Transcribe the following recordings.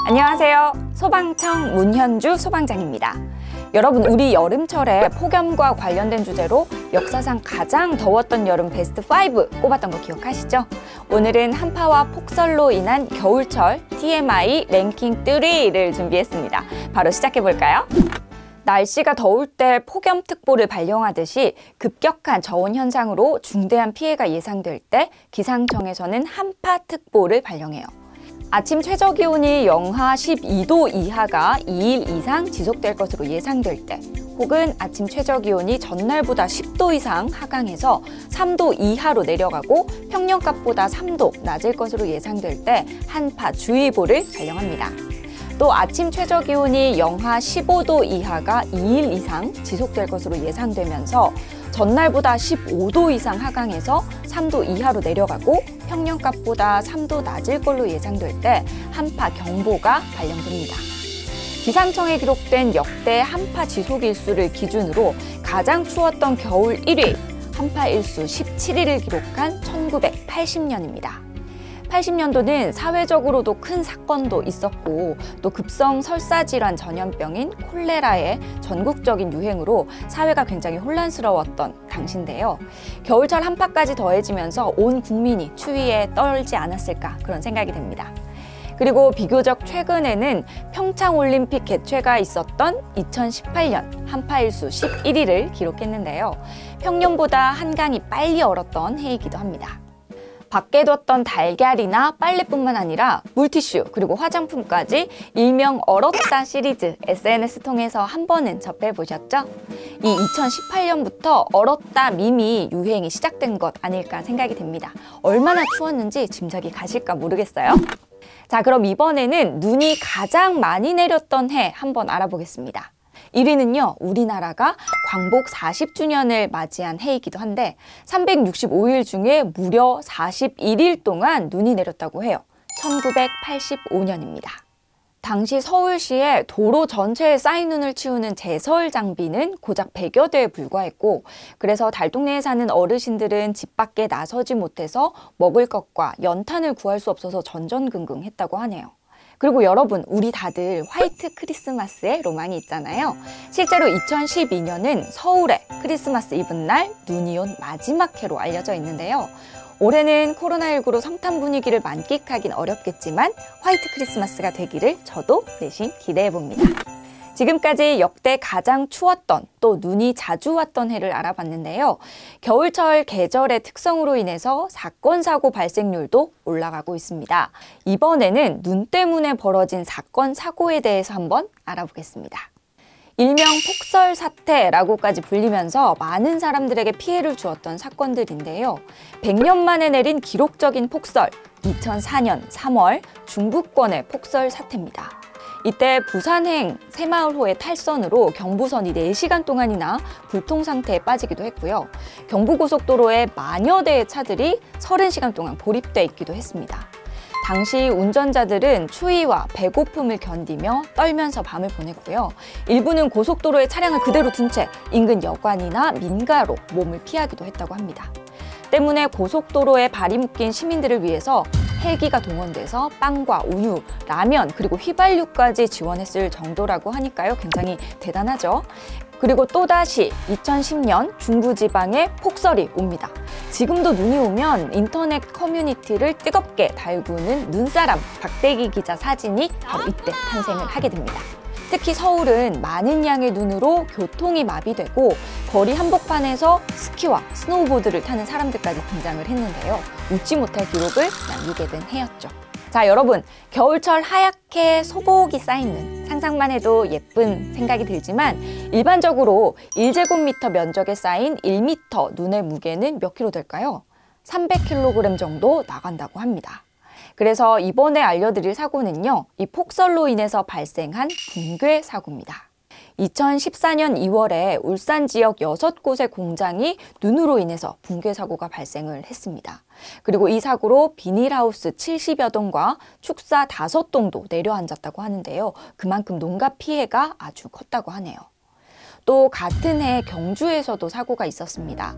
안녕하세요. 소방청 문현주 소방장입니다. 여러분, 우리 여름철에 폭염과 관련된 주제로 역사상 가장 더웠던 여름 베스트 5 꼽았던 거 기억하시죠? 오늘은 한파와 폭설로 인한 겨울철 TMI 랭킹 3를 준비했습니다. 바로 시작해볼까요? 날씨가 더울 때 폭염특보를 발령하듯이 급격한 저온 현상으로 중대한 피해가 예상될 때 기상청에서는 한파특보를 발령해요. 아침 최저기온이 영하 12도 이하가 2일 이상 지속될 것으로 예상될 때, 혹은 아침 최저기온이 전날보다 10도 이상 하강해서 3도 이하로 내려가고 평년값보다 3도 낮을 것으로 예상될 때 한파주의보를 발령합니다. 또 아침 최저기온이 영하 15도 이하가 2일 이상 지속될 것으로 예상되면서 전날보다 15도 이상 하강해서 3도 이하로 내려가고 평년값보다 3도 낮을 걸로 예상될 때 한파경보가 발령됩니다. 기상청에 기록된 역대 한파 지속일수를 기준으로 가장 추웠던 겨울 1위, 한파일수 17일을 기록한 1980년입니다. 80년도는 사회적으로도 큰 사건도 있었고 또 급성 설사질환 전염병인 콜레라의 전국적인 유행으로 사회가 굉장히 혼란스러웠던 당시인데요. 겨울철 한파까지 더해지면서 온 국민이 추위에 떨지 않았을까 그런 생각이 듭니다. 그리고 비교적 최근에는 평창올림픽 개최가 있었던 2018년 한파일수 11일을 기록했는데요. 평년보다 한강이 빨리 얼었던 해이기도 합니다. 밖에 뒀던 달걀이나 빨래뿐만 아니라 물티슈 그리고 화장품까지 일명 얼었다 시리즈 SNS 통해서 한 번은 접해보셨죠? 이 2018년부터 얼었다 밈이 유행이 시작된 것 아닐까 생각이 됩니다. 얼마나 추웠는지 짐작이 가실까 모르겠어요. 자, 그럼 이번에는 눈이 가장 많이 내렸던 해 한번 알아보겠습니다. 1위는요, 우리나라가 광복 40주년을 맞이한 해이기도 한데 365일 중에 무려 41일 동안 눈이 내렸다고 해요. 1985년입니다. 당시 서울시에 도로 전체에 쌓인 눈을 치우는 제설 장비는 고작 100여 대에 불과했고, 그래서 달동네에 사는 어르신들은 집 밖에 나서지 못해서 먹을 것과 연탄을 구할 수 없어서 전전긍긍했다고 하네요. 그리고 여러분, 우리 다들 화이트 크리스마스에 로망이 있잖아요. 실제로 2012년은 서울에 크리스마스 이브 날 눈이 온 마지막 해로 알려져 있는데요. 올해는 코로나19로 성탄 분위기를 만끽하긴 어렵겠지만 화이트 크리스마스가 되기를 저도 대신 기대해봅니다. 지금까지 역대 가장 추웠던 또 눈이 자주 왔던 해를 알아봤는데요. 겨울철 계절의 특성으로 인해서 사건, 사고 발생률도 올라가고 있습니다. 이번에는 눈 때문에 벌어진 사건, 사고에 대해서 한번 알아보겠습니다. 일명 폭설 사태라고까지 불리면서 많은 사람들에게 피해를 주었던 사건들인데요. 100년 만에 내린 기록적인 폭설, 2004년 3월 중부권의 폭설 사태입니다. 이때 부산행 새마을호의 탈선으로 경부선이 4시간 동안이나 불통 상태에 빠지기도 했고요. 경부고속도로에 만여 대의 차들이 30시간 동안 고립돼 있기도 했습니다. 당시 운전자들은 추위와 배고픔을 견디며 떨면서 밤을 보냈고요. 일부는 고속도로에 차량을 그대로 둔 채 인근 여관이나 민가로 몸을 피하기도 했다고 합니다. 때문에 고속도로에 발이 묶인 시민들을 위해서 헬기가 동원돼서 빵과 우유, 라면, 그리고 휘발유까지 지원했을 정도라고 하니까요. 굉장히 대단하죠. 그리고 또다시 2010년 중부지방에 폭설이 옵니다. 지금도 눈이 오면 인터넷 커뮤니티를 뜨겁게 달구는 눈사람 박대기 기자 사진이 바로 이때 탄생을 하게 됩니다. 특히 서울은 많은 양의 눈으로 교통이 마비되고 거리 한복판에서 스키와 스노우보드를 타는 사람들까지 등장을 했는데요. 웃지 못할 기록을 남기게 된 해였죠. 자, 여러분, 겨울철 하얗게 소복이 쌓인 눈, 상상만 해도 예쁜 생각이 들지만 일반적으로 1제곱미터 면적에 쌓인 1m 눈의 무게는 몇 킬로 될까요? 300kg 정도 나간다고 합니다. 그래서 이번에 알려드릴 사고는요, 이 폭설로 인해서 발생한 붕괴 사고입니다. 2014년 2월에 울산 지역 6곳의 공장이 눈으로 인해서 붕괴 사고가 발생을 했습니다. 그리고 이 사고로 비닐하우스 70여 동과 축사 5동도 내려앉았다고 하는데요. 그만큼 농가 피해가 아주 컸다고 하네요. 또 같은 해 경주에서도 사고가 있었습니다.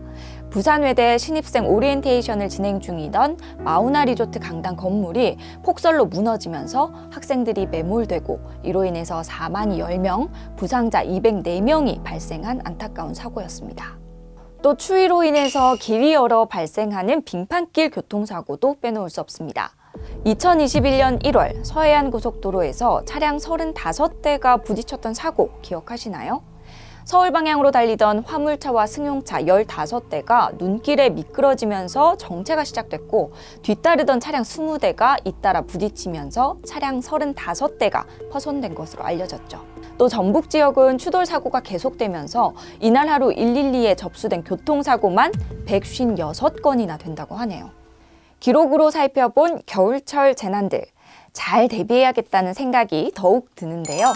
부산외대 신입생 오리엔테이션을 진행 중이던 마우나 리조트 강당 건물이 폭설로 무너지면서 학생들이 매몰되고 이로 인해서 사망이 10명, 부상자 204명이 발생한 안타까운 사고였습니다. 또 추위로 인해서 길이 얼어 발생하는 빙판길 교통사고도 빼놓을 수 없습니다. 2021년 1월 서해안 고속도로에서 차량 35대가 부딪혔던 사고 기억하시나요? 서울 방향으로 달리던 화물차와 승용차 15대가 눈길에 미끄러지면서 정체가 시작됐고 뒤따르던 차량 20대가 잇따라 부딪히면서 차량 35대가 파손된 것으로 알려졌죠. 또 전북 지역은 추돌 사고가 계속되면서 이날 하루 112에 접수된 교통사고만 156건이나 된다고 하네요. 기록으로 살펴본 겨울철 재난들, 잘 대비해야겠다는 생각이 더욱 드는데요.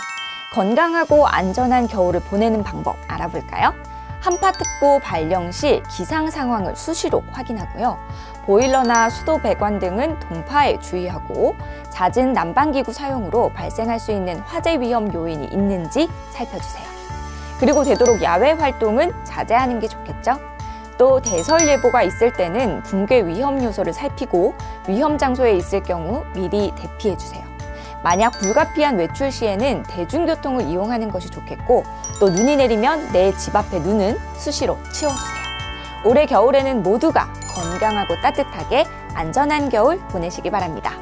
건강하고 안전한 겨울을 보내는 방법 알아볼까요? 한파특보 발령 시 기상 상황을 수시로 확인하고요. 보일러나 수도 배관 등은 동파에 주의하고 잦은 난방기구 사용으로 발생할 수 있는 화재 위험 요인이 있는지 살펴주세요. 그리고 되도록 야외 활동은 자제하는 게 좋겠죠? 또 대설예보가 있을 때는 붕괴 위험 요소를 살피고 위험 장소에 있을 경우 미리 대피해주세요. 만약 불가피한 외출 시에는 대중교통을 이용하는 것이 좋겠고 또 눈이 내리면 내 집 앞의 눈은 수시로 치워주세요. 올해 겨울에는 모두가 건강하고 따뜻하게 안전한 겨울 보내시기 바랍니다.